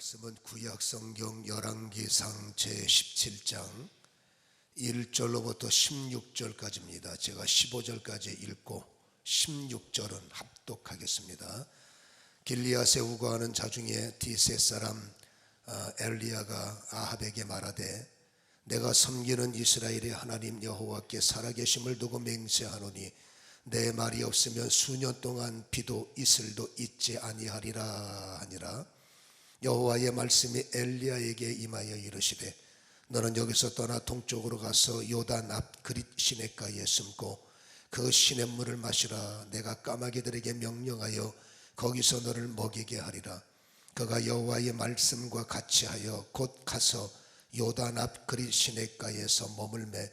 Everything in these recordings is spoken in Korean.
말씀은 구약성경 열왕기상 제17장 1절로부터 16절까지입니다. 제가 15절까지 읽고 16절은 합독하겠습니다. 길리앗에 우거하는 자중에 디셋 사람 엘리야가 아합에게 말하되 내가 섬기는 이스라엘의 하나님 여호와께 살아계심을 두고 맹세하노니 내 말이 없으면 수년 동안 비도 이슬도 있지 아니하리라 하니라. 여호와의 말씀이 엘리야에게 임하여 이르시되 너는 여기서 떠나 동쪽으로 가서 요단 앞 그릿 시냇가에 숨고 그 시냇물을 마시라. 내가 까마귀들에게 명령하여 거기서 너를 먹이게 하리라. 그가 여호와의 말씀과 같이 하여 곧 가서 요단 앞 그릿 시냇가에서 머물매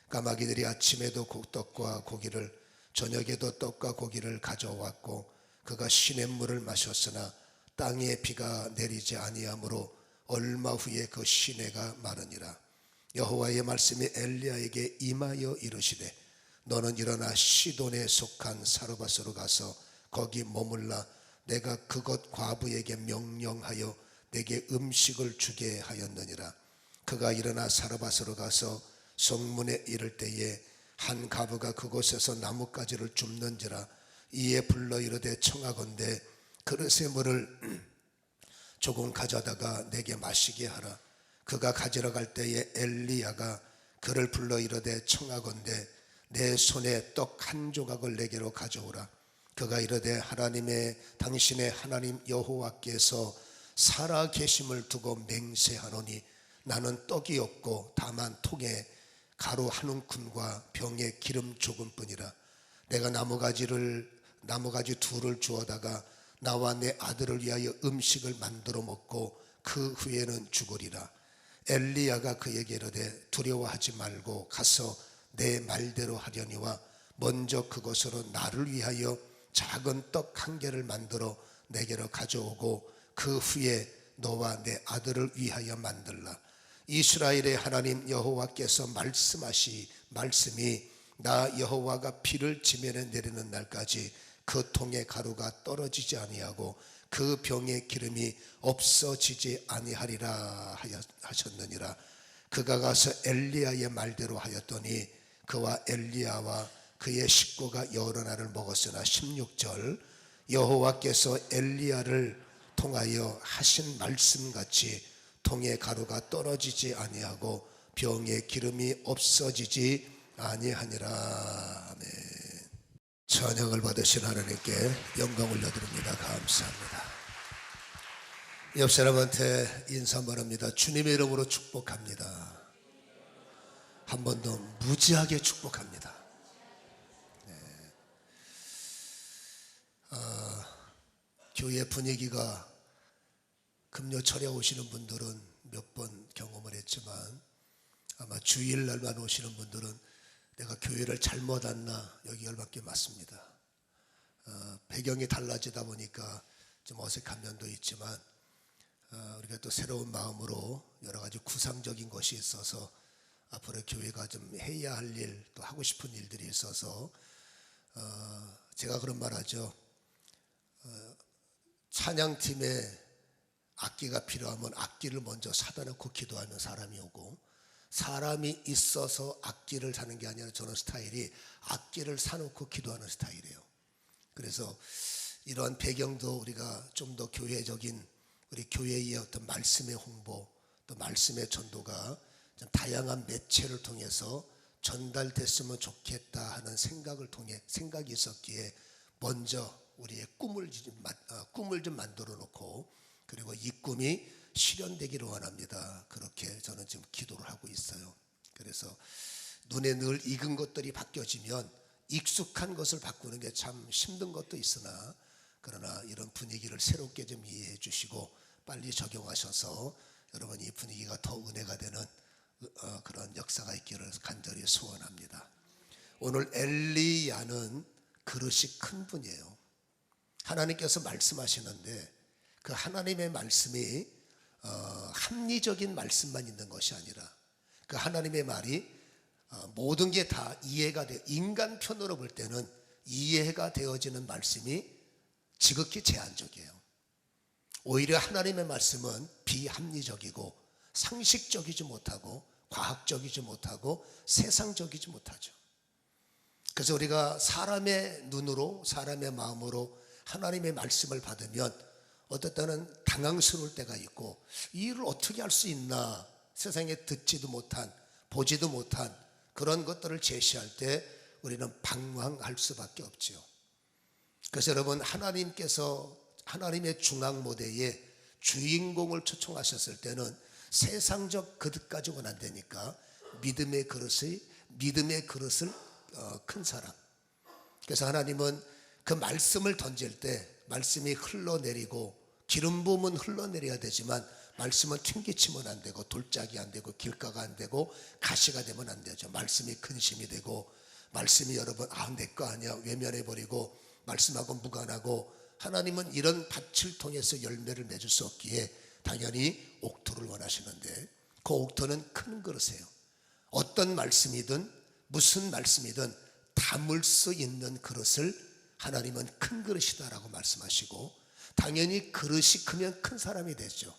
까마귀들이 아침에도 떡과 고기를 저녁에도 떡과 고기를 가져왔고 그가 시냇물을 마셨으나 땅에 비가 내리지 아니하므로 얼마 후에 그 시내가 마르니라. 여호와의 말씀이 엘리야에게 임하여 이르시되 너는 일어나 시돈에 속한 사르밧으로 가서 거기 머물라. 내가 그곳 과부에게 명령하여 내게 음식을 주게 하였느니라. 그가 일어나 사르밧으로 가서 성문에 이를 때에 한 과부가 그곳에서 나뭇가지를 줍는지라. 이에 불러 이르되 청하건대 그릇의 물을 조금 가져다가 내게 마시게 하라. 그가 가지러 갈 때에 엘리야가 그를 불러 이르되 청하건대 내 손에 떡 한 조각을 내게로 가져오라. 그가 이르되 당신의 하나님 여호와께서 살아 계심을 두고 맹세하노니 나는 떡이 없고 다만 통에 가루 한 움큼과 병에 기름 조금뿐이라. 내가 나무가지 둘을 주어다가 나와 내 아들을 위하여 음식을 만들어 먹고 그 후에는 죽으리라. 엘리야가 그에게 이르되 두려워하지 말고 가서 내 말대로 하려니와 먼저 그것으로 나를 위하여 작은 떡 한 개를 만들어 내게로 가져오고 그 후에 너와 내 아들을 위하여 만들라. 이스라엘의 하나님 여호와께서 말씀이 나 여호와가 비를 지면에 내리는 날까지 그 통에 가루가 떨어지지 아니하고 그 병의 기름이 없어지지 아니하리라 하셨느니라. 그가 가서 엘리야의 말대로 하였더니 그와 엘리야와 그의 식구가 여러 날을 먹었으나 16절 여호와께서 엘리야를 통하여 하신 말씀같이 통에 가루가 떨어지지 아니하고 병의 기름이 없어지지 아니하니라. 아멘. 찬양을 받으신 하나님께 영광 올려드립니다. 감사합니다. 옆 사람한테 인사 바랍니다. 주님의 이름으로 축복합니다. 한 번 더 무지하게 축복합니다. 네. 교회 분위기가 금요철에 오시는 분들은 몇 번 경험을 했지만 아마 주일날만 오시는 분들은 내가 교회를 잘못 왔나 여기 열받게 맞습니다. 배경이 달라지다 보니까 좀 어색한 면도 있지만 우리가 또 새로운 마음으로 여러 가지 구상적인 것이 있어서 앞으로 교회가 좀 해야 할 일, 또 하고 싶은 일들이 있어서 제가 그런 말 하죠. 찬양팀에 악기가 필요하면 악기를 먼저 사다 놓고 기도하는 사람이 오고 사람이 있어서 악기를 사는 게 아니라 저는 스타일이 악기를 사놓고 기도하는 스타일이에요. 그래서 이러한 배경도 우리가 좀 더 교회적인 우리 교회의 어떤 말씀의 홍보 또 말씀의 전도가 좀 다양한 매체를 통해서 전달됐으면 좋겠다 하는 생각이 있었기에 먼저 우리의 꿈을 좀 만들어 놓고 그리고 이 꿈이 실현되기를 원합니다. 그렇게 저는 지금 기도를 하고 있어요. 그래서 눈에 늘 익은 것들이 바뀌어지면 익숙한 것을 바꾸는 게 참 힘든 것도 있으나 그러나 이런 분위기를 새롭게 좀 이해해 주시고 빨리 적용하셔서 여러분 이 분위기가 더 은혜가 되는 그런 역사가 있기를 간절히 소원합니다. 오늘 엘리야는 그릇이 큰 분이에요. 하나님께서 말씀하시는데 그 하나님의 말씀이 합리적인 말씀만 있는 것이 아니라 그 하나님의 말이 모든 게 다 이해가 돼 인간 편으로 볼 때는 이해가 되어지는 말씀이 지극히 제한적이에요. 오히려 하나님의 말씀은 비합리적이고 상식적이지 못하고 과학적이지 못하고 세상적이지 못하죠. 그래서 우리가 사람의 눈으로 사람의 마음으로 하나님의 말씀을 받으면 어떨 때는 당황스러울 때가 있고 이 일을 어떻게 할 수 있나, 세상에 듣지도 못한 보지도 못한 그런 것들을 제시할 때 우리는 방황할 수밖에 없지요. 그래서 여러분, 하나님께서 하나님의 중앙 무대에 주인공을 초청하셨을 때는 세상적 그릇 가지고는 안 되니까 믿음의 그릇을 큰 사람. 그래서 하나님은 그 말씀을 던질 때 말씀이 흘러내리고 기름 부음은 흘러내려야 되지만 말씀은 튕기치면 안 되고 돌짝이 안 되고 길가가 안 되고 가시가 되면 안 되죠. 말씀이 근심이 되고 말씀이 여러분 내 거 아니야 외면해 버리고 말씀하고 무관하고, 하나님은 이런 밭을 통해서 열매를 맺을 수 없기에 당연히 옥토를 원하시는데 그 옥토는 큰 그릇이에요. 어떤 말씀이든 무슨 말씀이든 담을 수 있는 그릇을 하나님은 큰 그릇이다라고 말씀하시고, 당연히 그릇이 크면 큰 사람이 되죠.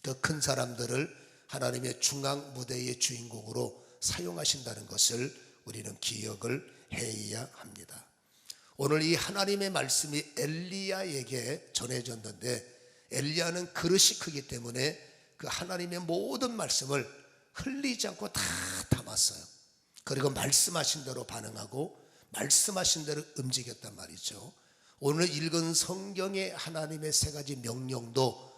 그 큰 사람들을 하나님의 중앙 무대의 주인공으로 사용하신다는 것을 우리는 기억을 해야 합니다. 오늘 이 하나님의 말씀이 엘리야에게 전해졌는데 엘리야는 그릇이 크기 때문에 그 하나님의 모든 말씀을 흘리지 않고 다 담았어요. 그리고 말씀하신 대로 반응하고 말씀하신 대로 움직였단 말이죠. 오늘 읽은 성경의 하나님의 세 가지 명령도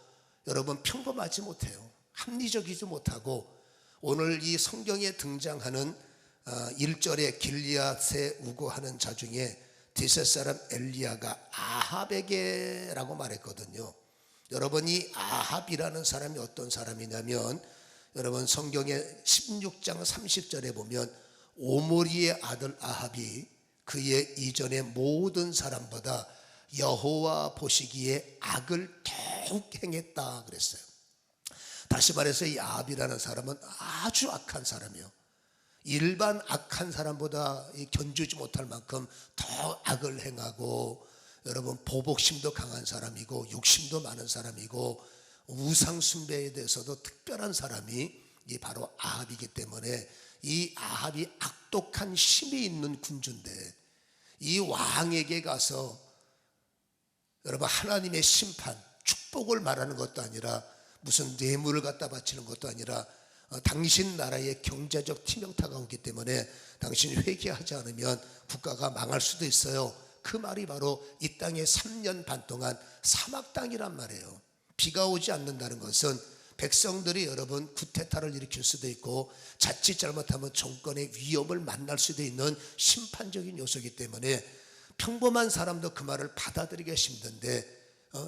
여러분 평범하지 못해요. 합리적이지 못하고, 오늘 이 성경에 등장하는 1절에 길리앗에 우거하는 자 중에 디셋 사람 엘리야가 아합에게라고 말했거든요. 여러분, 이 아합이라는 사람이 어떤 사람이냐면, 여러분 성경의 16장 30절에 보면 오므리의 아들 아합이 그의 이전의 모든 사람보다 여호와 보시기에 악을 더욱 행했다 그랬어요. 다시 말해서 이 아합이라는 사람은 아주 악한 사람이요, 일반 악한 사람보다 견주지 못할 만큼 더 악을 행하고, 여러분 보복심도 강한 사람이고 욕심도 많은 사람이고 우상 숭배에 대해서도 특별한 사람이 바로 아합이기 때문에 이 아합이 악독한 힘이 있는 군주인데 이 왕에게 가서 여러분 하나님의 심판, 축복을 말하는 것도 아니라 무슨 뇌물을 갖다 바치는 것도 아니라 당신 나라의 경제적 티명타가 오기 때문에 당신이 회개하지 않으면 국가가 망할 수도 있어요. 그 말이 바로 이 땅에 3년 반 동안 사막 땅이란 말이에요. 비가 오지 않는다는 것은 백성들이 여러분 쿠데타를 일으킬 수도 있고 자칫 잘못하면 정권의 위협을 만날 수도 있는 심판적인 요소이기 때문에 평범한 사람도 그 말을 받아들이기가 힘든데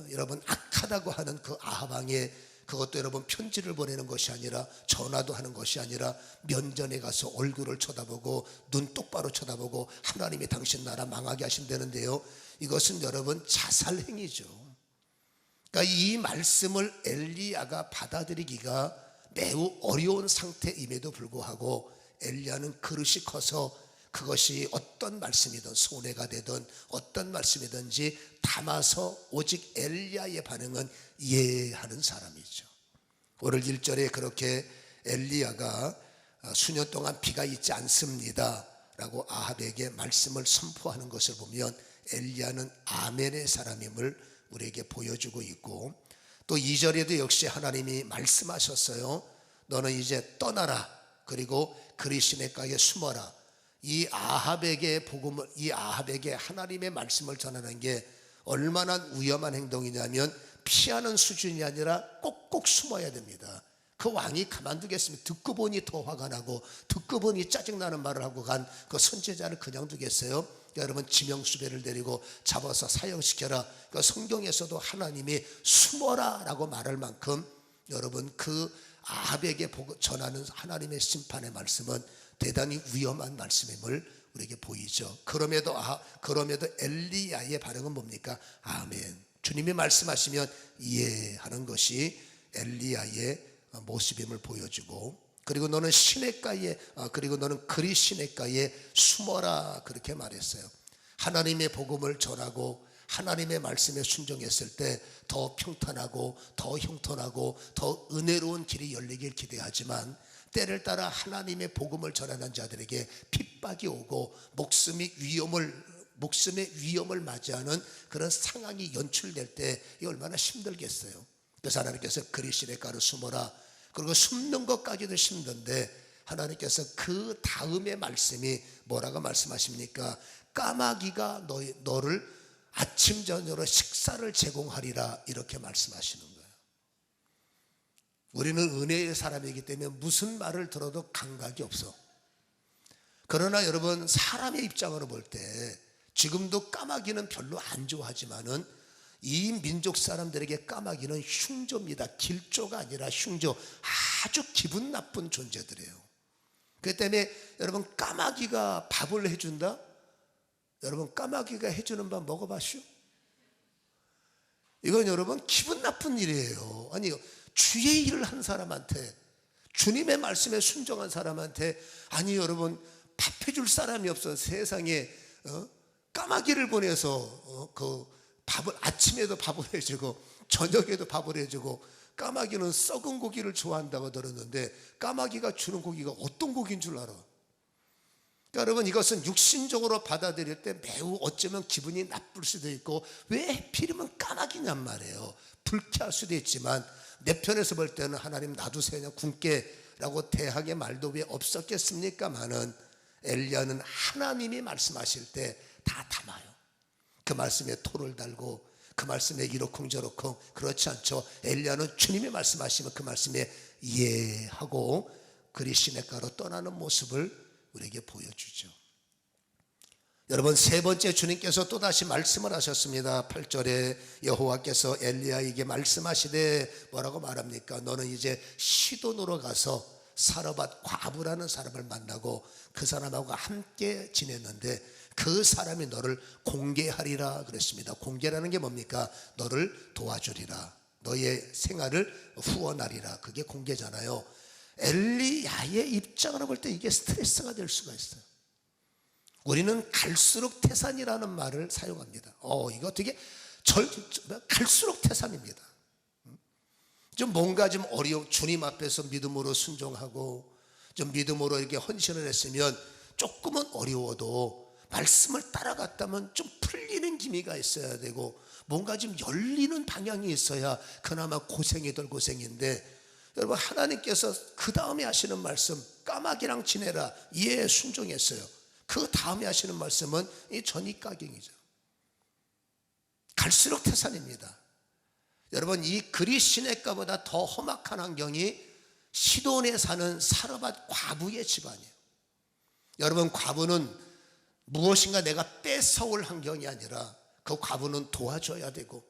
여러분 악하다고 하는 그 아합 왕의, 그것도 여러분 편지를 보내는 것이 아니라 전화도 하는 것이 아니라 면전에 가서 얼굴을 쳐다보고 눈 똑바로 쳐다보고 하나님이 당신 나라 망하게 하신다는데요, 이것은 여러분 자살행위죠. 그러니까 이 말씀을 엘리야가 받아들이기가 매우 어려운 상태임에도 불구하고 엘리야는 그릇이 커서 그것이 어떤 말씀이든 손해가 되든 어떤 말씀이든지 담아서 오직 엘리야의 반응은 이해하는 사람이죠. 오늘 1절에 그렇게 엘리야가 수년 동안 비가 있지 않습니다 라고 아합에게 말씀을 선포하는 것을 보면 엘리야는 아멘의 사람임을 우리에게 보여주고 있고, 또 2절에도 역시 하나님이 말씀하셨어요. 너는 이제 떠나라, 그리고 그리 시냇가에 숨어라. 이 아합에게 복음을, 이 아합에게 하나님의 말씀을 전하는 게 얼마나 위험한 행동이냐면 피하는 수준이 아니라 꼭꼭 숨어야 됩니다. 그 왕이 가만두겠습니까? 듣고 보니 더 화가 나고 듣고 보니 짜증나는 말을 하고 간 그 선지자를 그냥 두겠어요? 여러분 지명수배를 내리고 잡아서 사형시켜라. 그러니까 성경에서도 하나님이 숨어라 라고 말할 만큼 여러분 그 아합에게 전하는 하나님의 심판의 말씀은 대단히 위험한 말씀임을 우리에게 보이죠. 그럼에도 엘리야의 반응은 뭡니까? 아멘. 주님이 말씀하시면 이해하는 것이 엘리야의 모습임을 보여주고, 그리고 너는 시냇가에 그리고 너는 그리 시냇가에 숨어라 그렇게 말했어요. 하나님의 복음을 전하고 하나님의 말씀에 순종했을 때 더 평탄하고 더 형통하고 더 은혜로운 길이 열리길 기대하지만, 때를 따라 하나님의 복음을 전하는 자들에게 핍박이 오고 목숨의 위험을 맞이하는 그런 상황이 연출될 때 이 얼마나 힘들겠어요. 그래서 하나님께서 그리스도의 가로 숨어라, 그리고 숨는 것까지도 힘든데 하나님께서 그 다음의 말씀이 뭐라고 말씀하십니까? 까마귀가 너를 아침 저녁으로 식사를 제공하리라, 이렇게 말씀하시는 거예요. 우리는 은혜의 사람이기 때문에 무슨 말을 들어도 감각이 없어. 그러나 여러분, 사람의 입장으로 볼 때 지금도 까마귀는 별로 안 좋아하지만은 이 민족 사람들에게 까마귀는 흉조입니다. 길조가 아니라 흉조, 아주 기분 나쁜 존재들이에요. 그렇기 때문에 여러분, 까마귀가 밥을 해준다? 여러분, 까마귀가 해주는 밥 먹어봤슈? 이건 여러분 기분 나쁜 일이에요. 아니, 주의 일을 한 사람한테, 주님의 말씀에 순종한 사람한테, 아니 여러분, 밥 해줄 사람이 없어 세상에 까마귀를 보내서 그 밥을, 아침에도 밥을 해주고 저녁에도 밥을 해주고, 까마귀는 썩은 고기를 좋아한다고 들었는데 까마귀가 주는 고기가 어떤 고기인 줄 알아? 그러니까 여러분, 이것은 육신적으로 받아들일 때 매우 어쩌면 기분이 나쁠 수도 있고, 왜 하필이면 까마귀냔 말이에요. 불쾌할 수도 있지만 내 편에서 볼 때는 하나님 놔두세요, 그냥 굶게 라고 대항의 말도 왜 없었겠습니까마는, 엘리야는 하나님이 말씀하실 때 다 담아요. 그 말씀에 토를 달고 그 말씀에 이러쿵저러쿵. 그렇지 않죠. 엘리야는 주님이 말씀하시면 그 말씀에 예하고 그리 시냇가로 떠나는 모습을 우리에게 보여주죠. 여러분, 세 번째, 주님께서 또다시 말씀을 하셨습니다. 8절에 여호와께서 엘리야에게 말씀하시되 뭐라고 말합니까? 너는 이제 시돈으로 가서 사르밧 과부라는 사람을 만나고 그 사람하고 함께 지냈는데 그 사람이 너를 공개하리라 그랬습니다. 공개라는 게 뭡니까? 너를 도와주리라, 너의 생활을 후원하리라. 그게 공개잖아요. 엘리야의 입장으로 볼 때 이게 스트레스가 될 수가 있어요. 우리는 갈수록 태산이라는 말을 사용합니다. 이거 되게 갈수록 태산입니다. 좀 뭔가 좀 주님 앞에서 믿음으로 순종하고 좀 믿음으로 이렇게 헌신을 했으면 조금은 어려워도 말씀을 따라갔다면 좀 풀리는 기미가 있어야 되고, 뭔가 좀 열리는 방향이 있어야 그나마 고생이 덜 고생인데, 여러분, 하나님께서 그 다음에 하시는 말씀, 까마귀랑 지내라, 예, 순종했어요. 그 다음에 하시는 말씀은 이 전이가경이죠. 갈수록 태산입니다. 여러분, 이 그리 시냇가보다 더 험악한 환경이 시돈에 사는 사르밧 과부의 집안이에요. 여러분, 과부는 무엇인가 내가 뺏어올 환경이 아니라 그 과부는 도와줘야 되고,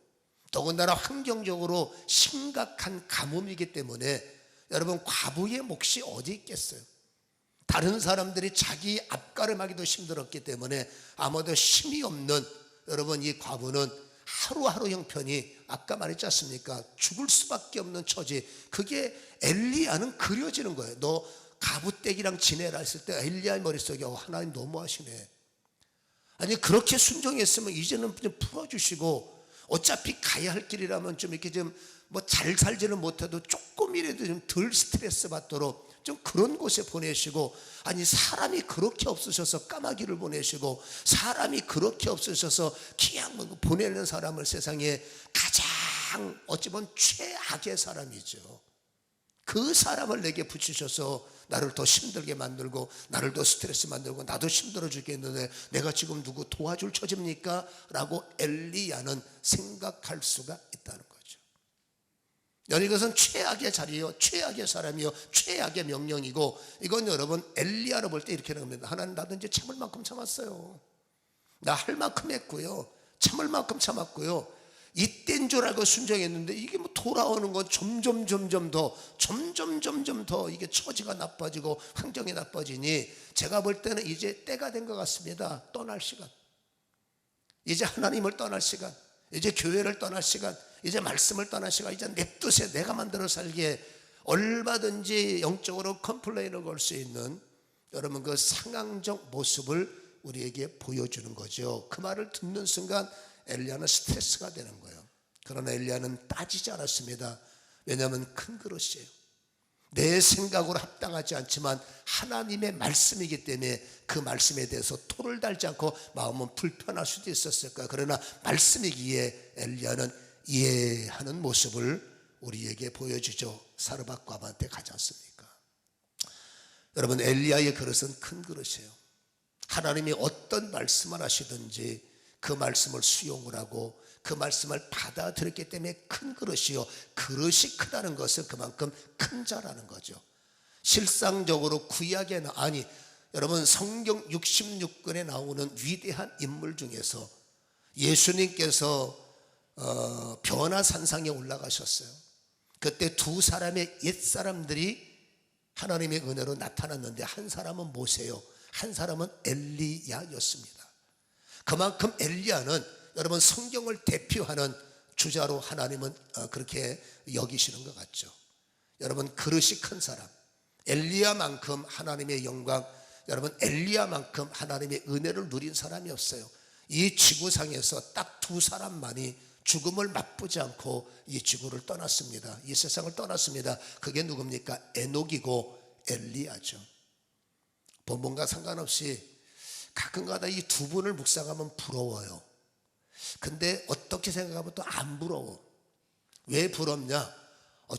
더군다나 환경적으로 심각한 가뭄이기 때문에 여러분, 과부의 몫이 어디 있겠어요? 다른 사람들이 자기 앞가림하기도 힘들었기 때문에 아무도 힘이 없는 여러분, 이 과부는 하루하루 형편이 아까 말했지 않습니까? 죽을 수밖에 없는 처지. 그게 엘리야는 그려지는 거예요. 너 가부떼기랑 지내라 했을 때 엘리야의 머릿속에 하나님 너무하시네. 아니, 그렇게 순종했으면 이제는 좀 풀어주시고, 어차피 가야 할 길이라면 좀 이렇게 좀 뭐 잘 살지는 못해도 조금이라도 좀 덜 스트레스 받도록 좀 그런 곳에 보내시고, 아니, 사람이 그렇게 없으셔서 까마귀를 보내시고, 사람이 그렇게 없으셔서 그냥 보내는 사람을 세상에 가장 어찌 보면 최악의 사람이죠. 그 사람을 내게 붙이셔서 나를 더 힘들게 만들고 나를 더 스트레스 만들고 나도 힘들어 죽겠는데 내가 지금 누구 도와줄 처지입니까? 라고 엘리야는 생각할 수가 있다는 거죠. 이것은 최악의 자리요, 최악의 사람이요, 최악의 명령이고, 이건 여러분 엘리야로 볼 때 이렇게 합니다. 하나님, 나도 이제 참을 만큼 참았어요. 나 할 만큼 했고요, 참을 만큼 참았고요, 이때인 줄 알고 순종했는데 이게 뭐 돌아오는 건 점점 더 이게 처지가 나빠지고 환경이 나빠지니, 제가 볼 때는 이제 때가 된 것 같습니다. 떠날 시간, 이제 하나님을 떠날 시간, 이제 교회를 떠날 시간, 이제 말씀을 떠날 시간, 이제 냅두세, 내가 만들어 살기에 얼마든지 영적으로 컴플레인을 걸 수 있는 여러분 그 상황적 모습을 우리에게 보여주는 거죠. 그 말을 듣는 순간 엘리야는 스트레스가 되는 거예요. 그러나 엘리야는 따지지 않았습니다. 왜냐하면 큰 그릇이에요. 내 생각으로 합당하지 않지만 하나님의 말씀이기 때문에 그 말씀에 대해서 토를 달지 않고 마음은 불편할 수도 있었을 거예요. 그러나 말씀이기에 엘리야는 이해하는 모습을 우리에게 보여주죠. 사르밧과 아합한테 가지 않습니까? 여러분, 엘리야의 그릇은 큰 그릇이에요. 하나님이 어떤 말씀을 하시든지 그 말씀을 수용을 하고 그 말씀을 받아들였기 때문에 큰 그릇이요, 그릇이 크다는 것은 그만큼 큰 자라는 거죠. 실상적으로 구약에 여러분, 성경 66권에 나오는 위대한 인물 중에서 예수님께서 변화산상에 올라가셨어요. 그때 두 사람의 옛사람들이 하나님의 은혜로 나타났는데 한 사람은 모세요, 한 사람은 엘리야였습니다. 그만큼 엘리야는 여러분 성경을 대표하는 주자로 하나님은 그렇게 여기시는 것 같죠. 여러분, 그릇이 큰 사람, 엘리야만큼 하나님의 영광, 여러분 엘리야만큼 하나님의 은혜를 누린 사람이 없어요. 이 지구상에서 딱 두 사람만이 죽음을 맛보지 않고 이 지구를 떠났습니다. 이 세상을 떠났습니다. 그게 누굽니까? 에녹이고 엘리야죠. 본문과 상관없이 가끔가다 이 두 분을 묵상하면 부러워요. 근데 어떻게 생각하면 또 안 부러워. 왜 부럽냐?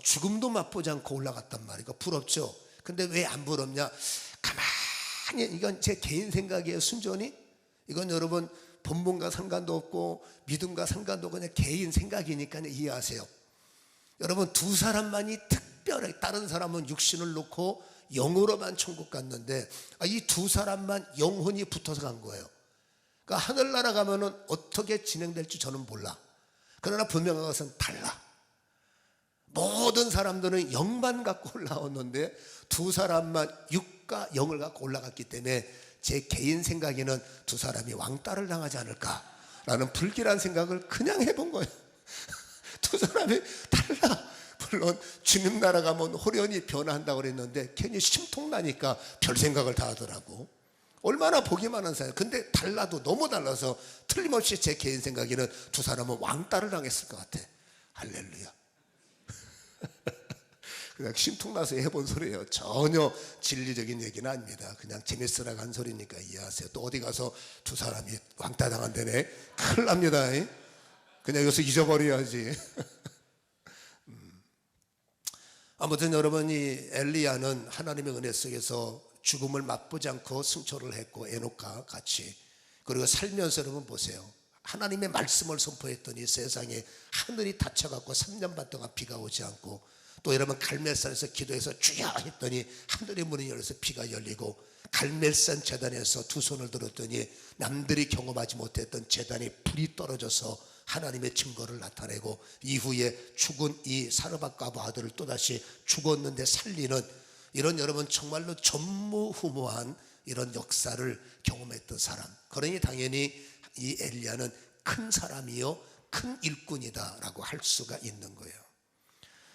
죽음도 맛보지 않고 올라갔단 말이에요. 부럽죠. 근데 왜 안 부럽냐? 가만히, 이건 제 개인 생각이에요. 순전히 이건 여러분 본문과 상관도 없고 믿음과 상관도 없고 그냥 개인 생각이니까 이해하세요. 여러분, 두 사람만이 특별하게, 다른 사람은 육신을 놓고 영으로만 천국 갔는데 이 두 사람만 영혼이 붙어서 간 거예요. 그러니까 하늘나라 가면은 어떻게 진행될지 저는 몰라. 그러나 분명한 것은 달라. 모든 사람들은 영만 갖고 올라왔는데 두 사람만 육과 영을 갖고 올라갔기 때문에 제 개인 생각에는 두 사람이 왕따를 당하지 않을까라는 불길한 생각을 그냥 해본 거예요. 두 사람이 달라. 물론 주님 나라 가면 호련히 변화한다고 그랬는데 괜히 심통나니까 별 생각을 다 하더라고. 얼마나 복이 많은 사람. 근데 달라도 너무 달라서 틀림없이 제 개인 생각에는 두 사람은 왕따를 당했을 것 같아. 할렐루야. 그냥 심통나서 해본 소리예요. 전혀 진리적인 얘기는 아닙니다. 그냥 재밌으라고 한 소리니까 이해하세요. 또 어디 가서 두 사람이 왕따 당한다네, 큰일 납니다. 그냥 여기서 잊어버려야지. 아무튼 여러분이 엘리야는 하나님의 은혜 속에서 죽음을 맛보지 않고 승천을 했고 에녹과 같이, 그리고 살면서 여러분 보세요. 하나님의 말씀을 선포했더니 세상에 하늘이 닫혀갖고 3년 반 동안 비가 오지 않고, 또 여러분 갈멜산에서 기도해서 주여 했더니 하늘의 문이 열려서 비가 열리고, 갈멜산 제단에서 두 손을 들었더니 남들이 경험하지 못했던 제단에 불이 떨어져서 하나님의 증거를 나타내고, 이후에 죽은 이 사르밧과 아들을 또다시 죽었는데 살리는 이런 여러분 정말로 전무후무한 이런 역사를 경험했던 사람. 그러니 당연히 이 엘리야는 큰 사람이요 큰 일꾼이다 라고 할 수가 있는 거예요.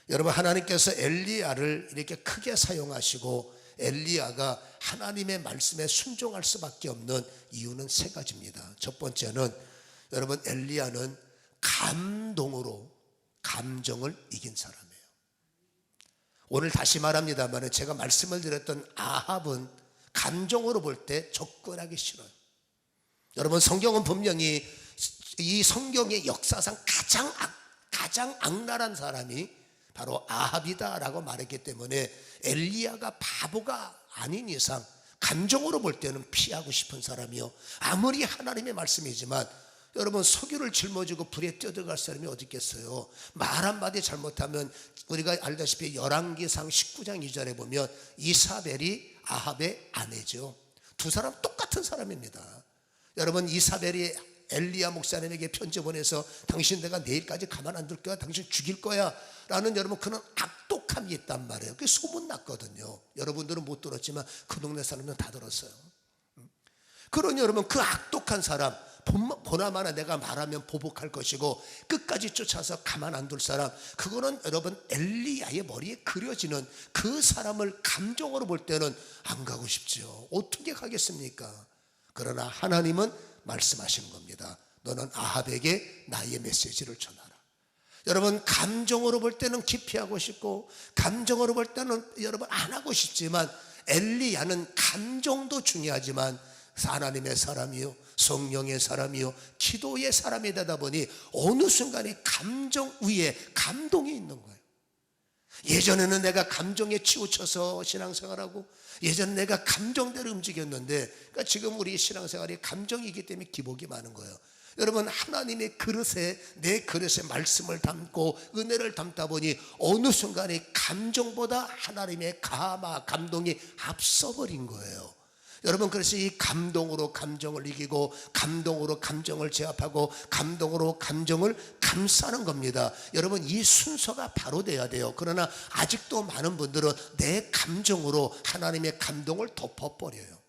여러분, 하나님께서 엘리야를 이렇게 크게 사용하시고 엘리야가 하나님의 말씀에 순종할 수밖에 없는 이유는 세 가지입니다. 첫 번째는 여러분, 엘리야는 감동으로 감정을 이긴 사람이에요. 오늘 다시 말합니다만 제가 말씀을 드렸던 아합은 감정으로 볼 때 접근하기 싫어요. 여러분, 성경은 분명히 이 성경의 역사상 가장 악랄한 사람이 바로 아합이다 라고 말했기 때문에 엘리야가 바보가 아닌 이상 감정으로 볼 때는 피하고 싶은 사람이요, 아무리 하나님의 말씀이지만 여러분 석유를 짊어지고 불에 뛰어들어갈 사람이 어디 있겠어요. 말 한마디 잘못하면 우리가 알다시피 열왕기상 19장 2절에 보면 이사벨이 아합의 아내죠. 두 사람 똑같은 사람입니다. 여러분, 이사벨이 엘리야 목사님에게 편지 보내서 당신 내가 내일까지 가만 안 둘 거야, 당신 죽일 거야 라는 여러분 그런 악독함이 있단 말이에요. 그게 소문났거든요. 여러분들은 못 들었지만 그 동네 사람들은 다 들었어요. 그러니 여러분, 그 악독한 사람 보나마나 내가 말하면 보복할 것이고 끝까지 쫓아서 가만 안 둘 사람, 그거는 여러분 엘리야의 머리에 그려지는 그 사람을 감정으로 볼 때는 안 가고 싶죠. 어떻게 가겠습니까? 그러나 하나님은 말씀하시는 겁니다. 너는 아합에게 나의 메시지를 전하라. 여러분, 감정으로 볼 때는 기피하고 싶고 감정으로 볼 때는 여러분 안 하고 싶지만, 엘리야는 감정도 중요하지만 하나님의 사람이요, 성령의 사람이요, 기도의 사람이 되다 보니 어느 순간에 감정 위에 감동이 있는 거예요. 예전에는 내가 감정에 치우쳐서 신앙생활하고, 예전에 내가 감정대로 움직였는데, 그러니까 지금 우리 신앙생활이 감정이기 때문에 기복이 많은 거예요. 여러분, 하나님의 그릇에, 내 그릇에 말씀을 담고 은혜를 담다 보니 어느 순간에 감정보다 하나님의 감동이 앞서버린 거예요. 여러분, 그래서 이 감동으로 감정을 이기고 감동으로 감정을 제압하고 감동으로 감정을 감싸는 겁니다. 여러분, 이 순서가 바로 돼야 돼요. 그러나 아직도 많은 분들은 내 감정으로 하나님의 감동을 덮어버려요.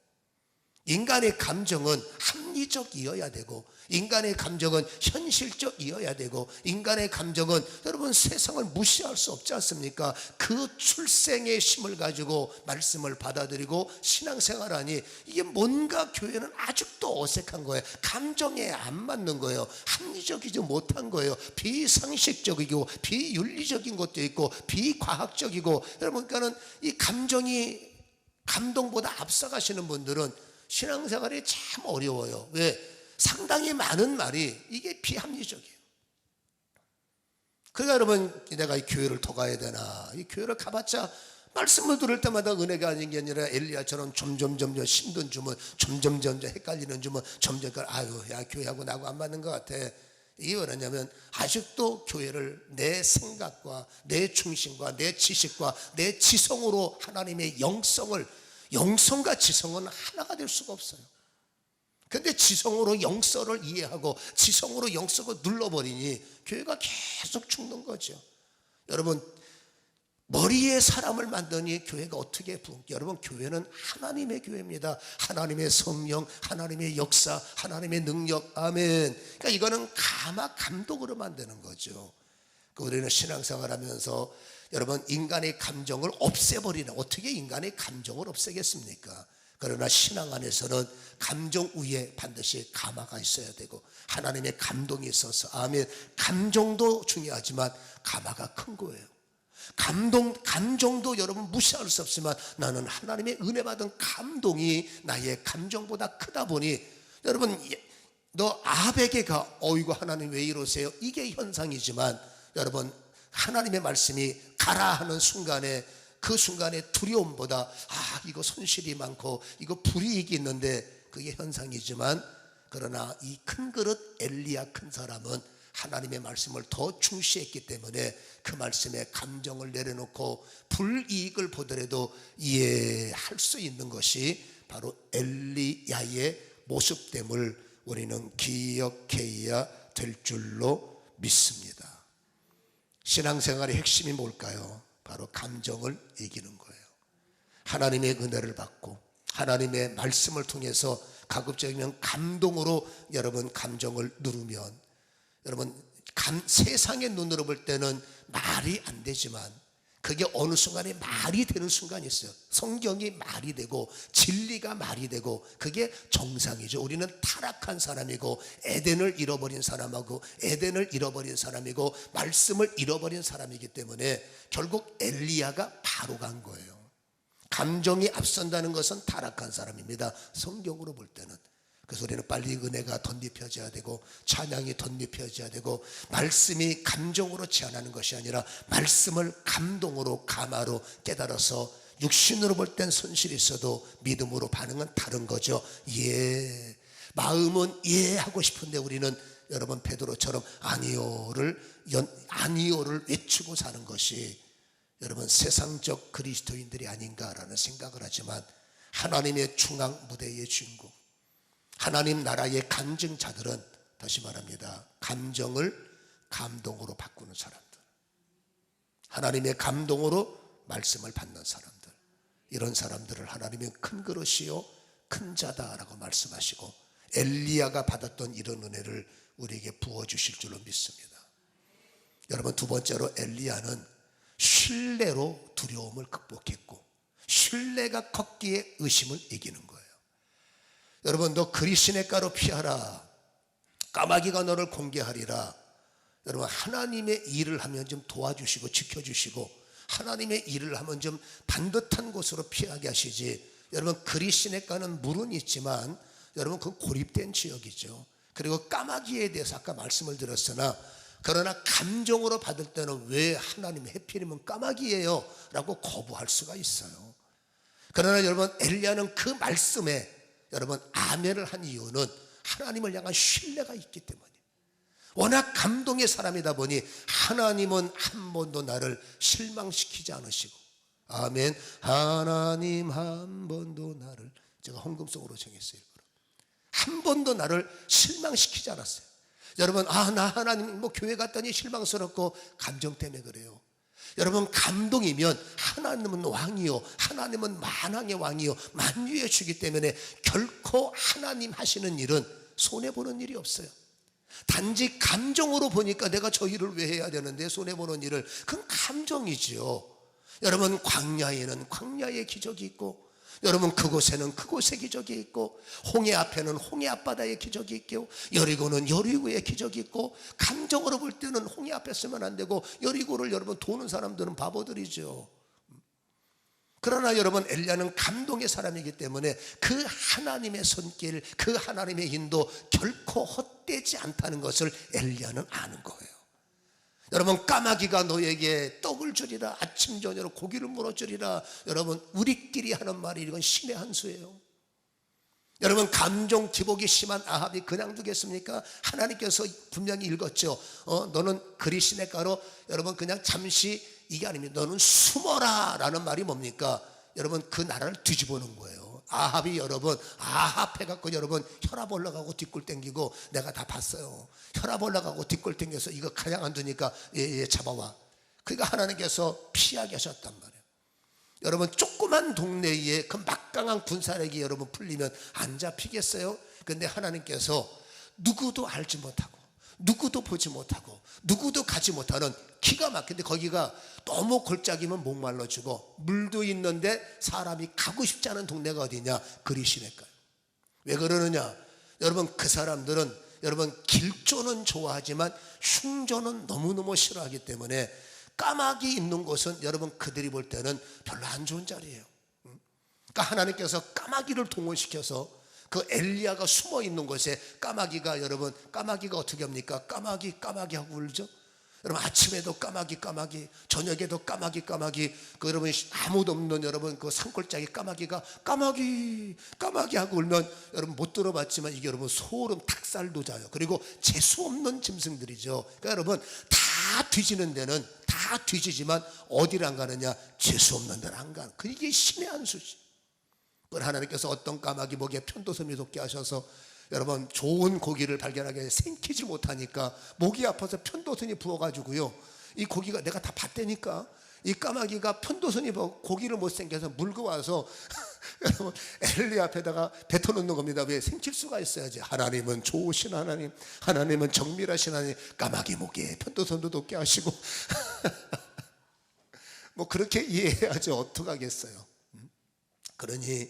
인간의 감정은 합리적이어야 되고, 인간의 감정은 현실적이어야 되고, 인간의 감정은 여러분 세상을 무시할 수 없지 않습니까? 그 출생의 힘을 가지고 말씀을 받아들이고 신앙생활하니 이게 뭔가 교회는 아직도 어색한 거예요. 감정에 안 맞는 거예요. 합리적이지 못한 거예요. 비상식적이고 비윤리적인 것도 있고 비과학적이고, 여러분, 그러니까는 이 감정이 감동보다 앞서가시는 분들은 신앙생활이 참 어려워요. 왜? 상당히 많은 말이 이게 비합리적이에요. 그러니까 여러분, 내가 이 교회를 더 가야 되나? 이 교회를 가봤자 말씀을 들을 때마다 은혜가 아닌 게 아니라 엘리야처럼 점점 힘든 주문, 점점 헷갈리는 주문, 점점 아유, 야, 교회하고 나하고 안 맞는 것 같아. 이게 뭐냐면 아직도 교회를 내 생각과 내 중심과 내 지식과 내 지성으로 하나님의 영성과 지성은 하나가 될 수가 없어요. 그런데 지성으로 영성을 이해하고 지성으로 영성을 눌러버리니 교회가 계속 죽는 거죠. 여러분, 머리에 사람을 만드니 교회가 어떻게 여러분, 교회는 하나님의 교회입니다. 하나님의 성령, 하나님의 역사, 하나님의 능력. 아멘. 그러니까 이거는 감독으로 만드는 거죠. 우리는 신앙생활하면서 여러분, 인간의 감정을 없애버리는, 어떻게 인간의 감정을 없애겠습니까? 그러나 신앙 안에서는 감정 위에 반드시 감화가 있어야 되고 하나님의 감동이 있어서, 아멘. 감정도 중요하지만 감화가 큰 거예요. 감정도 여러분 무시할 수 없지만 나는 하나님의 은혜 받은 감동이 나의 감정보다 크다 보니, 여러분, 너 아합에게 가, 어이구 하나님 왜 이러세요? 이게 현상이지만, 여러분, 하나님의 말씀이 가라 하는 순간에, 그 순간의 두려움보다 이거 손실이 많고 이거 불이익이 있는데 그게 현상이지만, 그러나 이 큰 그릇 엘리야 큰 사람은 하나님의 말씀을 더 중시했기 때문에 그 말씀에 감정을 내려놓고 불이익을 보더라도 이해할 수 있는 것이 바로 엘리야의 모습됨을 우리는 기억해야 될 줄로 믿습니다. 신앙생활의 핵심이 뭘까요? 바로 감정을 이기는 거예요. 하나님의 은혜를 받고 하나님의 말씀을 통해서 가급적이면 감동으로 여러분 감정을 누르면, 여러분, 세상의 눈으로 볼 때는 말이 안 되지만 그게 어느 순간에 말이 되는 순간이 있어요. 성경이 말이 되고 진리가 말이 되고 그게 정상이죠. 우리는 타락한 사람이고 에덴을 잃어버린 사람하고 에덴을 잃어버린 사람이고 말씀을 잃어버린 사람이기 때문에 결국 엘리야가 바로 간 거예요. 감정이 앞선다는 것은 타락한 사람입니다, 성경으로 볼 때는. 그래서 우리는 빨리 은혜가 덧입혀져야 되고 찬양이 덧입혀져야 되고, 말씀이 감정으로 제한하는 것이 아니라 말씀을 감동으로 감화로 깨달아서, 육신으로 볼 땐 손실이 있어도 믿음으로 반응은 다른 거죠. 예, 마음은 예 하고 싶은데 우리는 여러분 베드로처럼 아니요를 외치고 사는 것이 여러분 세상적 그리스도인들이 아닌가라는 생각을 하지만, 하나님의 중앙 무대의 주인공, 하나님 나라의 간증자들은 다시 말합니다, 감정을 감동으로 바꾸는 사람들, 하나님의 감동으로 말씀을 받는 사람들, 이런 사람들을 하나님은 큰 그릇이요 큰 자다라고 말씀하시고 엘리야가 받았던 이런 은혜를 우리에게 부어주실 줄로 믿습니다. 여러분, 두 번째로 엘리야는 신뢰로 두려움을 극복했고 신뢰가 컸기에 의심을 이기는 거예요. 여러분, 너 그리시네가로 피하라. 까마귀가 너를 공개하리라. 여러분, 하나님의 일을 하면 좀 도와주시고 지켜주시고, 하나님의 일을 하면 좀 반듯한 곳으로 피하게 하시지. 여러분, 그리시네가는 물은 있지만 여러분, 그 고립된 지역이죠. 그리고 까마귀에 대해서 아까 말씀을 드렸으나, 그러나 감정으로 받을 때는 왜 하나님 해필이면 까마귀예요 라고 거부할 수가 있어요. 그러나 여러분, 엘리야는 그 말씀에 여러분 아멘을 한 이유는 하나님을 향한 신뢰가 있기 때문에, 워낙 감동의 사람이다 보니 하나님은 한 번도 나를 실망시키지 않으시고, 아멘. 하나님 한 번도 나를, 제가 헌금송으로 정했어요. 한 번도 나를 실망시키지 않았어요. 여러분, 나 하나님 교회 갔더니 실망스럽고 감정 때문에 그래요. 여러분, 감동이면 하나님은 왕이요, 하나님은 만왕의 왕이요, 만유의 주기 때문에 결코 하나님 하시는 일은 손해보는 일이 없어요. 단지 감정으로 보니까 내가 저 일을 왜 해야 되는데 손해보는 일을, 그건 감정이지요. 여러분, 광야에는 광야의 기적이 있고, 여러분 그곳에는 그곳의 기적이 있고, 홍해 앞에는 홍해 앞바다의 기적이 있고, 여리고는 여리고의 기적이 있고, 감정으로 볼 때는 홍해 앞에 쓰면 안 되고, 여리고를 여러분 도는 사람들은 바보들이죠. 그러나 여러분, 엘리야는 감동의 사람이기 때문에 그 하나님의 손길, 그 하나님의 인도 결코 헛되지 않다는 것을 엘리야는 아는 거예요. 여러분, 까마귀가 너에게 떡을 주리라, 아침 저녁으로 고기를 물어주리라. 여러분, 우리끼리 하는 말이 이건 신의 한 수예요. 여러분, 감정 기복이 심한 아합이 그냥 두겠습니까? 하나님께서 분명히 읽었죠. 너는 그리시네가로 여러분 그냥 잠시, 이게 아닙니다. 너는 숨어라 라는 말이 뭡니까? 여러분, 그 나라를 뒤집어 놓은 거예요. 아합이 여러분, 아합 해갖고 여러분 혈압 올라가고 뒷골 땡기고, 내가 다 봤어요. 혈압 올라가고 뒷골 땡겨서 이거 가냥 안 두니까 얘 잡아와. 그러니까 하나님께서 피하게 하셨단 말이에요. 여러분, 조그만 동네에 그 막강한 군사력이 여러분 풀리면 안 잡히겠어요? 근데 하나님께서 누구도 알지 못하고, 누구도 보지 못하고, 누구도 가지 못하는 기가 막힌데, 거기가 너무 골짜기면 목말라 주고 물도 있는데 사람이 가고 싶지 않은 동네가 어디냐? 그리시네가요. 왜 그러느냐? 여러분, 그 사람들은 여러분 길조는 좋아하지만 흉조는 너무너무 싫어하기 때문에 까마귀 있는 곳은 여러분 그들이 볼 때는 별로 안 좋은 자리예요. 그러니까 하나님께서 까마귀를 동원시켜서 그 엘리야가 숨어 있는 곳에 까마귀가, 여러분 까마귀가 어떻게 합니까? 까마귀 하고 울죠. 여러분, 아침에도 까마귀, 저녁에도 까마귀, 그 여러분 아무도 없는 여러분 그 산골짜기 까마귀가 까마귀 하고 울면, 여러분 못 들어봤지만 이게 여러분 소름 닭살 돋아요. 그리고 재수 없는 짐승들이죠. 그러니까 여러분 다 뒤지는 데는 다 뒤지지만 어디를 안 가느냐? 재수 없는 데는 안 가는. 그게 신의 한 수지. 그걸 하나님께서 어떤 까마귀 목에 편도섬이 돋게 하셔서 여러분 좋은 고기를 발견하게 생기지 못하니까 목이 아파서 편도선이 부어가지고요, 이 고기가 내가 다 봤다니까, 이 까마귀가 편도선이 부어 고기를 못 생겨서 물고 와서 여러분 엘리 앞에다가 뱉어놓는 겁니다. 왜? 생칠 수가 있어야지. 하나님은 좋으신 하나님, 하나님은 정밀하신 하나님, 까마귀 목에 편도선도 돋게 하시고 뭐 그렇게 이해해야지 어떡하겠어요. 그러니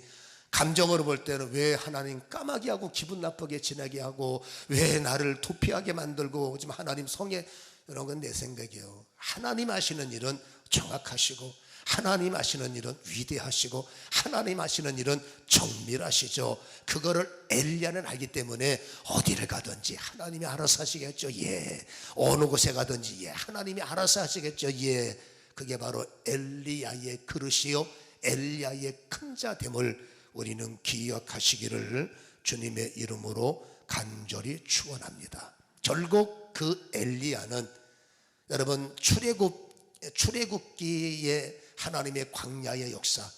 감정으로 볼 때는 왜 하나님 까마귀하고 기분 나쁘게 지내게 하고, 왜 나를 도피하게 만들고, 지금 하나님 성에, 이런 건 내 생각이에요. 하나님 하시는 일은 정확하시고, 하나님 하시는 일은 위대하시고, 하나님 하시는 일은 정밀하시죠. 그거를 엘리야는 알기 때문에 어디를 가든지 하나님이 알아서 하시겠죠. 예. 어느 곳에 가든지 예. 하나님이 알아서 하시겠죠. 예. 그게 바로 엘리야의 그릇이요, 엘리야의 큰 자됨을 우리는 기억하시기를 주님의 이름으로 간절히 축원합니다. 결국 그 엘리야는 여러분 출애굽기의 하나님의 광야의 역사,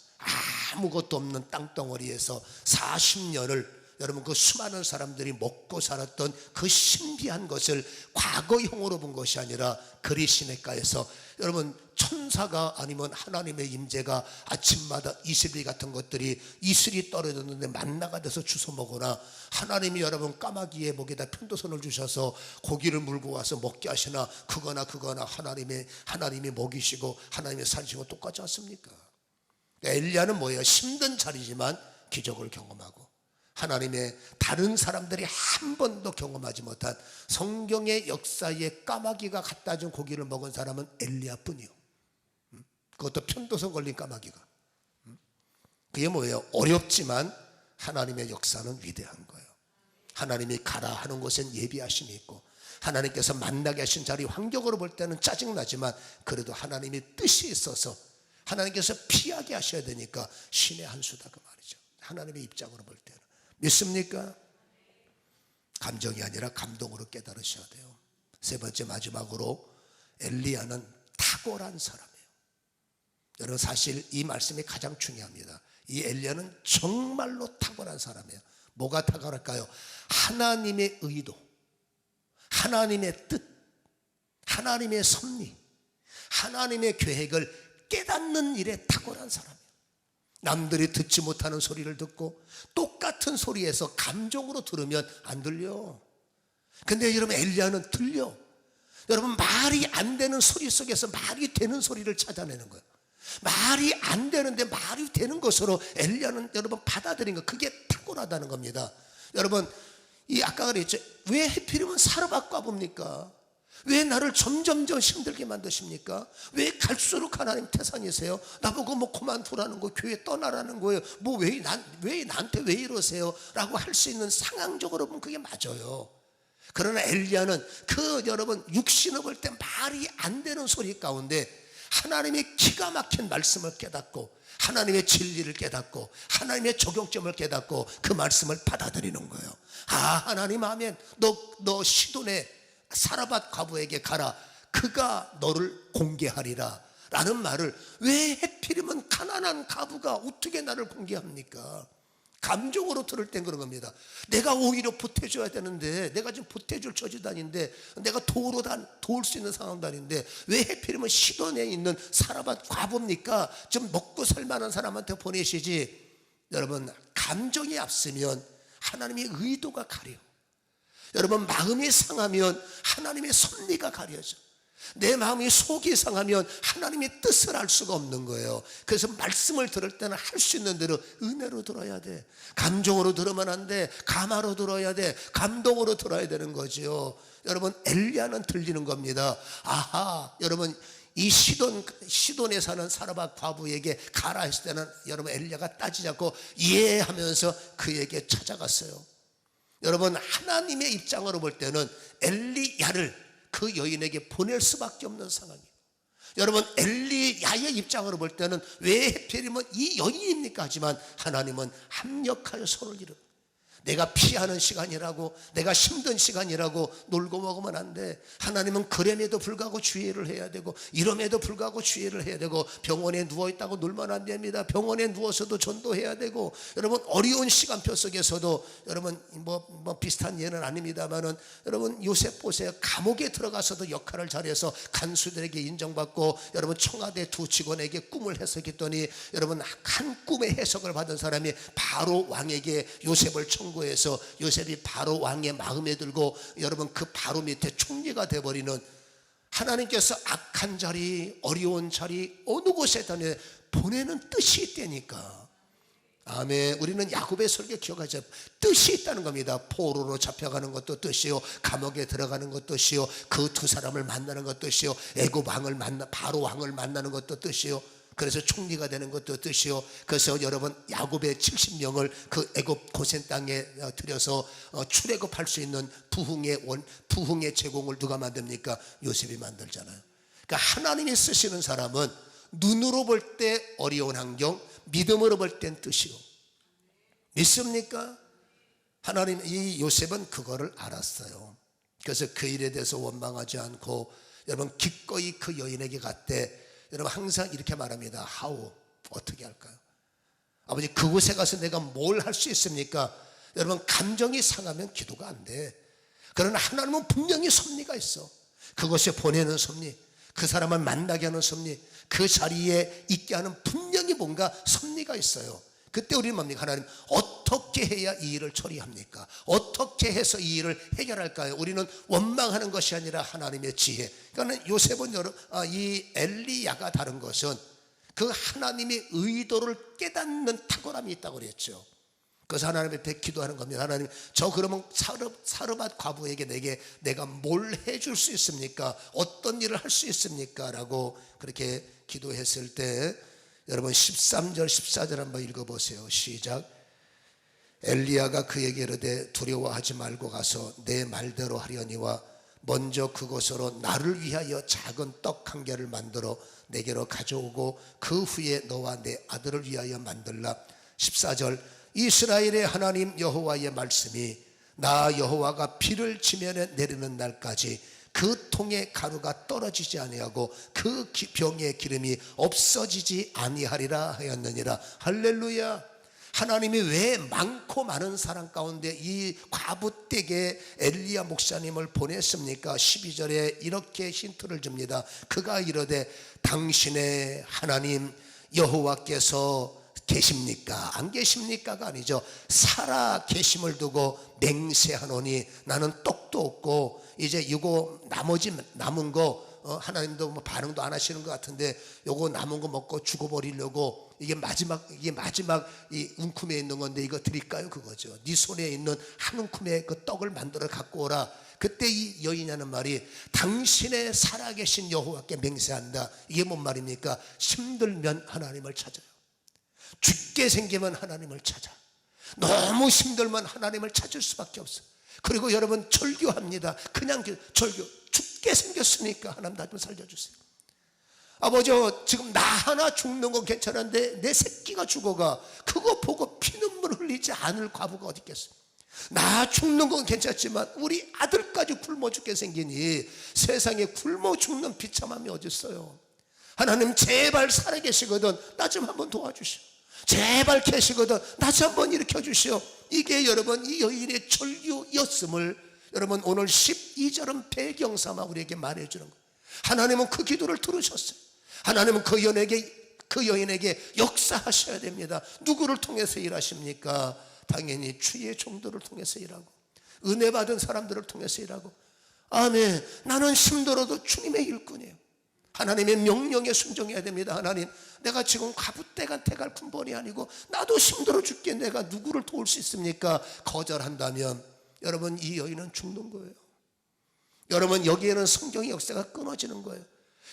아무것도 없는 땅덩어리에서 40년을 여러분 그 수많은 사람들이 먹고 살았던 그 신비한 것을 과거형으로 본 것이 아니라 그리시네가에서 여러분 천사가 아니면 하나님의 임재가 아침마다 이슬비 같은 것들이, 이슬이 떨어졌는데 만나가 돼서 주워 먹거나, 하나님이 여러분 까마귀의 목에다 편도선을 주셔서 고기를 물고 와서 먹게 하시나, 그거나 하나님이 먹이시고 하나님의 살리시고 똑같지 않습니까? 엘리야는 뭐예요? 힘든 자리지만 기적을 경험하고, 하나님의 다른 사람들이 한 번도 경험하지 못한 성경의 역사에 까마귀가 갖다 준 고기를 먹은 사람은 엘리야뿐이요. 그것도 편도선 걸린 까마귀가. 그게 뭐예요? 어렵지만 하나님의 역사는 위대한 거예요. 하나님이 가라 하는 곳엔 예비하심이 있고, 하나님께서 만나게 하신 자리 환경으로 볼 때는 짜증나지만 그래도 하나님의 뜻이 있어서 하나님께서 피하게 하셔야 되니까 신의 한 수다 그 말이죠. 하나님의 입장으로 볼 때는. 믿습니까? 감정이 아니라 감동으로 깨달으셔야 돼요. 세 번째, 마지막으로 엘리야는 탁월한 사람이에요. 여러분, 사실 이 말씀이 가장 중요합니다. 이 엘리야는 정말로 탁월한 사람이에요. 뭐가 탁월할까요? 하나님의 의도, 하나님의 뜻, 하나님의 섭리, 하나님의 계획을 깨닫는 일에 탁월한 사람이에요. 남들이 듣지 못하는 소리를 듣고 똑같은 소리에서 감정으로 들으면 안 들려. 근데 여러분, 엘리야는 들려. 여러분, 말이 안 되는 소리 속에서 말이 되는 소리를 찾아내는 거예요. 말이 안 되는데 말이 되는 것으로 엘리야는 여러분 받아들인 거, 그게 탁월하다는 겁니다. 여러분, 이 아까 그랬죠. 왜 하필이면 사르밧 과부입니까? 왜 나를 점점점 힘들게 만드십니까? 왜 갈수록 하나님 태산이세요? 나보고 뭐 그만두라는 거, 교회 떠나라는 거예요. 뭐 왜 나한테 왜 이러세요? 라고 할 수 있는 상황적으로 보면 그게 맞아요. 그러나 엘리야는 그 여러분 육신을 볼 때 말이 안 되는 소리 가운데 하나님의 기가 막힌 말씀을 깨닫고, 하나님의 진리를 깨닫고, 하나님의 적용점을 깨닫고 그 말씀을 받아들이는 거예요. 아, 하나님, 아멘. 너 시돈의 사르밧 과부에게 가라. 그가 너를 공개하리라 라는 말을 왜 하필이면 가난한 과부가 어떻게 나를 공개합니까? 감정으로 들을 땐 그런 겁니다. 내가 오히려 보태줘야 되는데, 내가 지금 보태줄 처지도 아닌데, 내가 도울 수 있는 상황도 아닌데 왜 하필이면 시돈에 있는 사르밧 과부입니까? 좀 먹고 살만한 사람한테 보내시지. 여러분, 감정이 앞서면 하나님의 의도가 가려. 여러분, 마음이 상하면 하나님의 섭리가 가려져. 내 마음이 속이 상하면 하나님의 뜻을 알 수가 없는 거예요. 그래서 말씀을 들을 때는 할 수 있는 대로 은혜로 들어야 돼. 감정으로 들으면 안 돼. 감화로 들어야 돼. 감동으로 들어야 되는 거죠. 여러분, 엘리야는 들리는 겁니다. 아하, 여러분, 이 시돈에 사는 사르밧 과부에게 가라 했을 때는 여러분, 엘리야가 따지지 않고 예 하면서 그에게 찾아갔어요. 여러분, 하나님의 입장으로 볼 때는 엘리야를 그 여인에게 보낼 수밖에 없는 상황이에요. 여러분, 엘리야의 입장으로 볼 때는 왜 하필이면 이 여인입니까? 하지만 하나님은 합력하여 손을 이루고, 내가 피하는 시간이라고, 내가 힘든 시간이라고 놀고 먹으면 안 돼. 하나님은 그럼에도 불구하고 주의를 해야 되고, 이럼에도 불구하고 주의를 해야 되고, 병원에 누워있다고 놀면 안 됩니다. 병원에 누워서도 전도해야 되고, 여러분, 어려운 시간표 속에서도 여러분 뭐 비슷한 예는 아닙니다만은, 여러분 요셉 보세요. 감옥에 들어가서도 역할을 잘해서 간수들에게 인정받고, 여러분 청와대 두 직원에게 꿈을 해석했더니 여러분 한 꿈의 해석을 받은 사람이 바로 왕에게 요셉을 청구해서 요셉이 바로 왕의 마음에 들고 여러분 그 바로 밑에 총리가 되어버리는, 하나님께서 악한 자리, 어려운 자리 어느 곳에든 보내는 뜻이 있다니까. 아멘. 우리는 야곱의 설교 기억하죠. 뜻이 있다는 겁니다. 포로로 잡혀가는 것도 뜻이요, 감옥에 들어가는 것도 뜻이요, 그 두 사람을 만나는 것도 뜻이요, 애굽 왕을 바로 왕을 만나는 것도 뜻이요, 그래서 총리가 되는 것도 뜻이요. 그래서 여러분 야곱의 70명을 그 애굽 고센 땅에 들여서 출애굽할 수 있는 부흥의 제공을 누가 만듭니까? 요셉이 만들잖아요. 그러니까 하나님이 쓰시는 사람은 눈으로 볼 때 어려운 환경, 믿음으로 볼 땐 뜻이요. 믿습니까? 하나님, 이 요셉은 그거를 알았어요. 그래서 그 일에 대해서 원망하지 않고 여러분 기꺼이 그 여인에게 갔대. 여러분 항상 이렇게 말합니다. How? 어떻게 할까요? 아버지, 그곳에 가서 내가 뭘 할 수 있습니까? 여러분, 감정이 상하면 기도가 안 돼. 그러나 하나님은 분명히 섭리가 있어. 그곳에 보내는 섭리, 그 사람을 만나게 하는 섭리, 그 자리에 있게 하는 분명히 뭔가 섭리가 있어요. 그때 우리는 뭡니까? 하나님, 어떻게 해야 이 일을 처리합니까? 어떻게 해서 이 일을 해결할까요? 우리는 원망하는 것이 아니라 하나님의 지혜. 그러니까 요셉은 이 엘리야가 다른 것은 그 하나님의 의도를 깨닫는 탁월함이 있다고 그랬죠. 그래서 하나님 앞에 기도하는 겁니다. 하나님, 저 그러면 사르밧 과부에게 내가 뭘 해줄 수 있습니까? 어떤 일을 할 수 있습니까? 라고 그렇게 기도했을 때 여러분 13절 14절 한번 읽어보세요. 시작. 엘리야가 그에게 이르되 두려워하지 말고 가서 내 말대로 하려니와 먼저 그곳으로 나를 위하여 작은 떡 한 개를 만들어 내게로 가져오고 그 후에 너와 내 아들을 위하여 만들라. 14절. 이스라엘의 하나님 여호와의 말씀이 나 여호와가 비를 지면에 내리는 날까지 그 통에 가루가 떨어지지 아니하고 그 병의 기름이 없어지지 아니하리라 하였느니라. 할렐루야. 하나님이 왜 많고 많은 사람 가운데 이 과부댁에 엘리야 목사님을 보냈습니까? 12절에 이렇게 힌트를 줍니다. 그가 이르되 당신의 하나님 여호와께서 계십니까? 안 계십니까가 아니죠. 살아 계심을 두고 맹세하노니 나는 떡도 없고 이제 이거 나머지 남은 거 하나님도 뭐 반응도 안 하시는 것 같은데 요거 남은 거 먹고 죽어버리려고 이게 마지막 이 움큼에 있는 건데 이거 드릴까요? 그거죠. 네 손에 있는 한 움큼의 그 떡을 만들어 갖고 오라. 그때 이 여인이 하는 말이 당신의 살아계신 여호와께 맹세한다. 이게 뭔 말입니까? 힘들면 하나님을 찾아요. 죽게 생기면 하나님을 찾아. 너무 힘들면 하나님을 찾을 수밖에 없어. 그리고 여러분 절규합니다. 그냥 절규. 죽게 생겼으니까 하나님 나 좀 살려주세요. 아버지 지금 나 하나 죽는 건 괜찮은데 내 새끼가 죽어가. 그거 보고 피눈물 흘리지 않을 과부가 어디 있겠어요. 나 죽는 건 괜찮지만 우리 아들까지 굶어 죽게 생기니 세상에 굶어 죽는 비참함이 어디 있어요. 하나님 제발 살아계시거든 나 좀 한번 도와주시오. 제발 계시거든 나 좀 한번 일으켜 주시오. 이게 여러분 이 여인의 절규였음을 여러분 오늘 12절은 배경삼아 우리에게 말해주는 거예요. 하나님은 그 기도를 들으셨어요. 하나님은 그 여인에게 역사하셔야 됩니다. 누구를 통해서 일하십니까? 당연히 주의 종들을 통해서 일하고 은혜 받은 사람들을 통해서 일하고. 아멘. 나는 힘들어도 주님의 일꾼이에요. 하나님의 명령에 순종해야 됩니다. 하나님 내가 지금 과부댁한테 갈 군번이 아니고 나도 힘들어 죽게 내가 누구를 도울 수 있습니까? 거절한다면 여러분 이 여인은 죽는 거예요. 여러분 여기에는 성경의 역사가 끊어지는 거예요.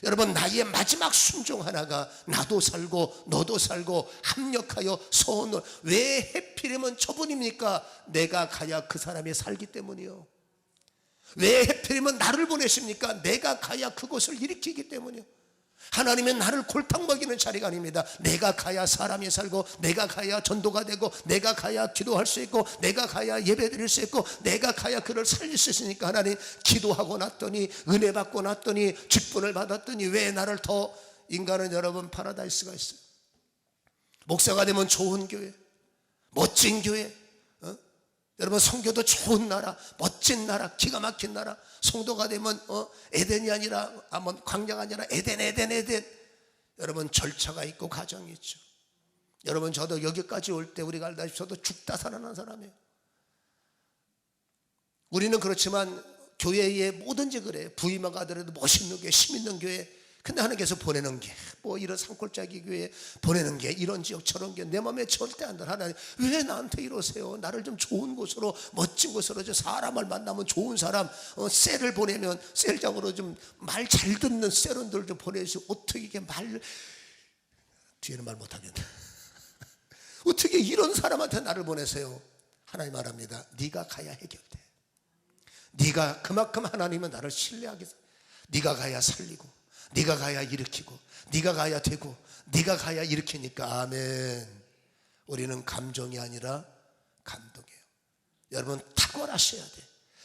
여러분 나의 마지막 순종 하나가 나도 살고 너도 살고 합력하여 소원을. 왜 해필이면 저분입니까? 내가 가야 그 사람이 살기 때문이요. 왜 해필이면 나를 보내십니까? 내가 가야 그것을 일으키기 때문이요. 하나님은 나를 골탕 먹이는 자리가 아닙니다. 내가 가야 사람이 살고 내가 가야 전도가 되고 내가 가야 기도할 수 있고 내가 가야 예배 드릴 수 있고 내가 가야 그를 살릴 수 있으니까 하나님 기도하고 났더니 은혜 받고 났더니 직분을 받았더니 왜 나를 더. 인간은 여러분 파라다이스가 있어요. 목사가 되면 좋은 교회 멋진 교회 여러분 성교도 좋은 나라 멋진 나라 기가 막힌 나라. 성도가 되면 에덴이 아니라 광야가 아니라 에덴. 여러분 절차가 있고 과정이 있죠. 여러분 저도 여기까지 올 때 우리가 알다시피 저도 죽다 살아난 사람이에요. 우리는 그렇지만 교회에 뭐든지 그래요. 부임만 가더라도 멋있는 교회 힘있는 교회. 근데 하나님께서 보내는 게 뭐 이런 산골짜기 교회 보내는 게 이런 지역 저런 게 내 마음에 절대 안 들어. 하나님 왜 나한테 이러세요? 나를 좀 좋은 곳으로 멋진 곳으로 저 사람을 만나면 좋은 사람 셀을 보내면 셀장으로 좀 말 잘 듣는 셀원들 좀 보내주시고. 어떻게 이게 뒤에는 말 못하겠네. 어떻게 이런 사람한테 나를 보내세요? 하나님 말합니다. 네가 가야 해결돼. 네가 그만큼 하나님은 나를 신뢰하게. 네가 가야 살리고 네가 가야 일으키고 네가 가야 되고 네가 가야 일으키니까. 아멘. 우리는 감정이 아니라 감동이에요. 여러분 탁월하셔야 돼.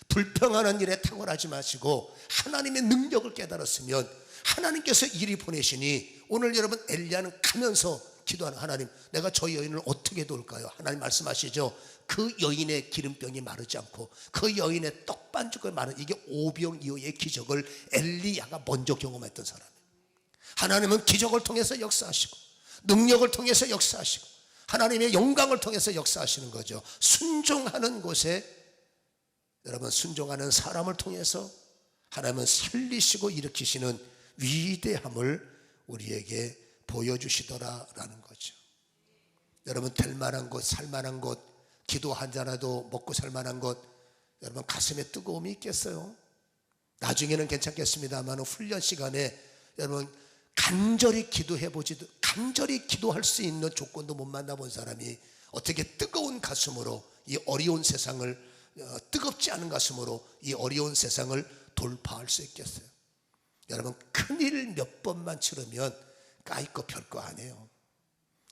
불평하는 일에 탁월하지 마시고 하나님의 능력을 깨달았으면 하나님께서 일이 보내시니. 오늘 여러분 엘리야는 가면서 기도하는 하나님 내가 저 여인을 어떻게 도울까요? 하나님 말씀하시죠. 그 여인의 기름병이 마르지 않고 그 여인의 떡반죽을 마른 이게 오병 이후의 기적을 엘리야가 먼저 경험했던 사람이에요. 하나님은 기적을 통해서 역사하시고 능력을 통해서 역사하시고 하나님의 영광을 통해서 역사하시는 거죠. 순종하는 곳에 여러분 순종하는 사람을 통해서 하나님은 살리시고 일으키시는 위대함을 우리에게 보여주시더라라는 거죠. 여러분 될 만한 곳, 살 만한 곳, 기도 한 잔라도 먹고 살 만한 것, 여러분 가슴에 뜨거움이 있겠어요? 나중에는 괜찮겠습니다만 훈련 시간에 여러분 간절히 기도해보지도, 간절히 기도할 수 있는 조건도 못 만나본 사람이 어떻게 뜨거운 가슴으로 이 어려운 세상을, 뜨겁지 않은 가슴으로 이 어려운 세상을 돌파할 수 있겠어요? 여러분 큰일 몇 번만 치르면 까이거 별거 아니에요.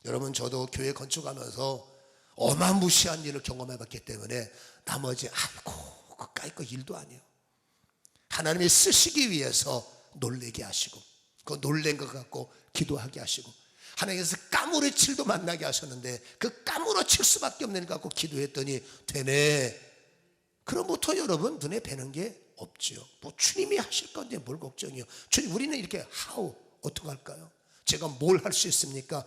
여러분 저도 교회 건축하면서 어마무시한 일을 경험해봤기 때문에 나머지 아이고 그 까이거 일도 아니에요. 하나님이 쓰시기 위해서 놀래게 하시고, 그 놀란 것 갖고 기도하게 하시고, 하나님께서 까무러칠도 만나게 하셨는데 그 까무러칠 수밖에 없는 일 갖고 기도했더니 되네. 그럼부터 여러분 눈에 뵈는 게 없지요. 뭐 주님이 하실 건데 뭘 걱정이요. 주님, 우리는 이렇게 어떡할까요? 제가 뭘 할 수 있습니까?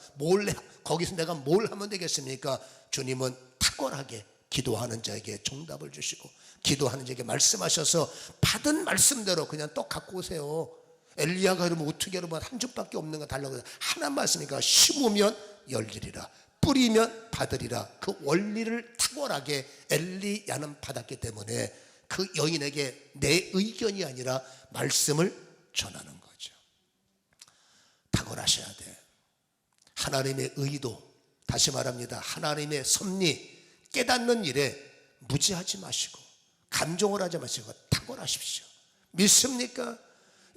거기서 내가 뭘 하면 되겠습니까? 주님은 탁월하게 기도하는 자에게 정답을 주시고, 기도하는 자에게 말씀하셔서 받은 말씀대로 그냥 떡 갖고 오세요. 엘리야가 이러면 어떻게 여러분 한 줌밖에 없는 거 달라고 해서 하나 말씀이니까 심으면 열리리라, 뿌리면 받으리라. 그 원리를 탁월하게 엘리야는 받았기 때문에 그 여인에게 내 의견이 아니라 말씀을 전하는 거죠. 탁월하셔야 돼. 하나님의 의도, 다시 말합니다, 하나님의 섭리 깨닫는 일에 무지하지 마시고 감정을 하지 마시고 탁월하십시오. 믿습니까?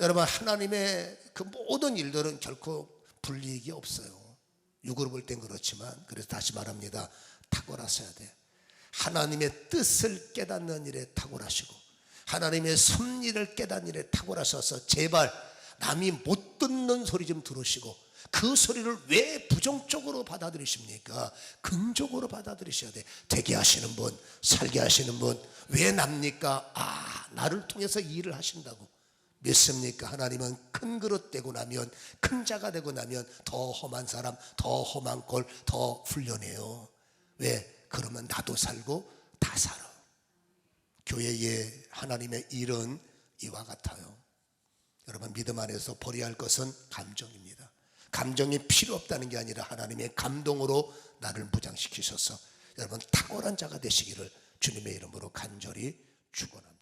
여러분 하나님의 그 모든 일들은 결코 불이익이 없어요. 육으로 볼 땐 그렇지만, 그래서 다시 말합니다, 탁월하셔야 돼. 하나님의 뜻을 깨닫는 일에 탁월하시고 하나님의 섭리를 깨닫는 일에 탁월하셔서 제발 남이 못 듣는 소리 좀 들으시고, 그 소리를 왜 부정적으로 받아들이십니까? 긍정적으로 받아들이셔야 돼. 되게 하시는 분, 살게 하시는 분, 왜 납니까? 나를 통해서 이 일을 하신다고. 믿습니까? 하나님은 큰 그릇 되고 나면, 큰 자가 되고 나면 더 험한 사람, 더 험한 꼴 더 훈련해요. 왜? 그러면 나도 살고 다 살아. 교회의 하나님의 일은 이와 같아요. 여러분 믿음 안에서 버려야 할 것은 감정입니다. 감정이 필요 없다는 게 아니라 하나님의 감동으로 나를 무장시키셔서 여러분 탁월한 자가 되시기를 주님의 이름으로 간절히 축원합니다.